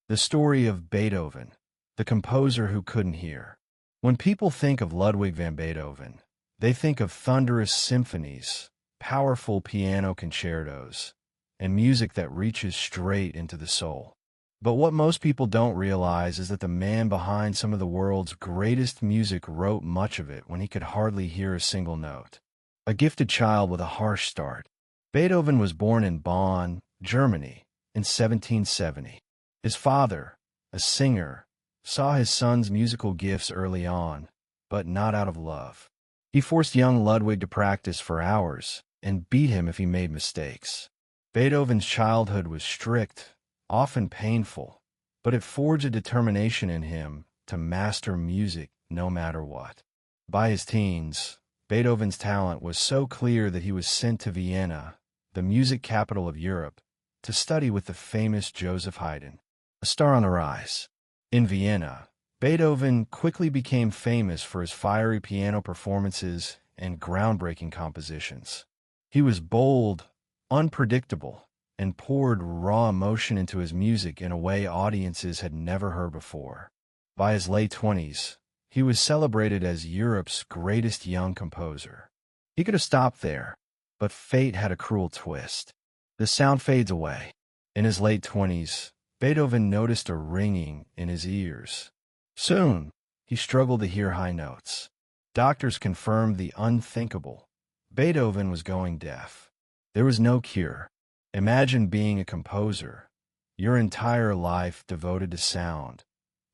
The story of Beethoven, the composer who couldn't hear. When people think of Ludwig van Beethoven, they think of thunderous symphonies, powerful piano concertos, and music that reaches straight into the soul. But what most people don't realize is that the man behind some of the world's greatest music wrote much of it when he could hardly hear a single note. A gifted child with a harsh start, Beethoven was born in Bonn, Germany, in 1770. His father, a singer, saw his son's musical gifts early on, but not out of love. He forced young Ludwig to practice for hours and beat him if he made mistakes. Beethoven's childhood was strict, often painful, but it forged a determination in him to master music no matter what. By his teens, Beethoven's talent was so clear that he was sent to Vienna, the music capital of Europe, to study with the famous Joseph Haydn, a star on the rise. In Vienna, Beethoven quickly became famous for his fiery piano performances and groundbreaking compositions. He was bold, unpredictable, and poured raw emotion into his music in a way audiences had never heard before. By his late 20s, he was celebrated as Europe's greatest young composer. He could have stopped there, but fate had a cruel twist. The sound fades away. In his late 20s, Beethoven noticed a ringing in his ears. Soon, he struggled to hear high notes. Doctors confirmed the unthinkable. Beethoven was going deaf. There was no cure. Imagine being a composer, your entire life devoted to sound,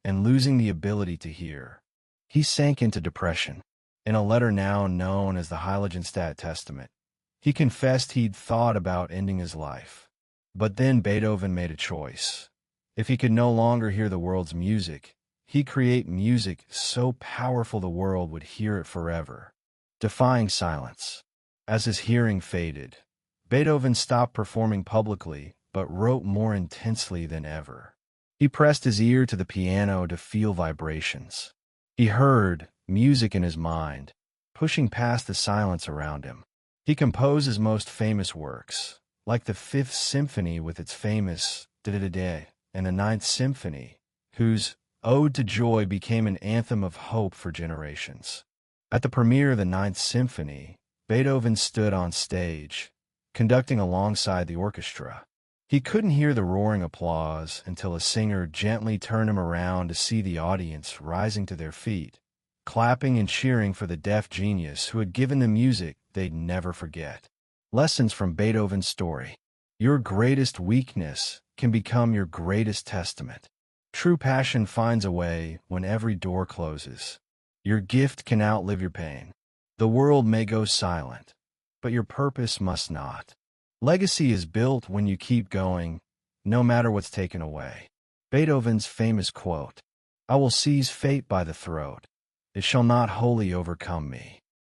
and losing the ability to hear. He sank into depression. In a letter now known as the Heiligenstadt Testament, he confessed he'd thought about ending his life. But then Beethoven made a choice. If he could no longer hear the world's music, he'd create music so powerful the world would hear it forever, defying silence. As his hearing faded, Beethoven stopped performing publicly, but wrote more intensely than ever. He pressed his ear to the piano to feel vibrations. He heard music in his mind, pushing past the silence around him. He composed his most famous works, like the Fifth Symphony with its famous da-da-da-da, and the Ninth Symphony, whose Ode to Joy became an anthem of hope for generations. At the premiere of the Ninth Symphony, Beethoven stood on stage, conducting alongside the orchestra. He couldn't hear the roaring applause until a singer gently turned him around to see the audience rising to their feet, clapping and cheering for the deaf genius who had given them music they'd never forget. Lessons from Beethoven's story. Your greatest weakness can become your greatest testament. True passion finds a way when every door closes. Your gift can outlive your pain. The world may go silent, but your purpose must not. Legacy is built when you keep going, no matter what's taken away. Beethoven's famous quote, "I will seize fate by the throat. It shall not wholly overcome me."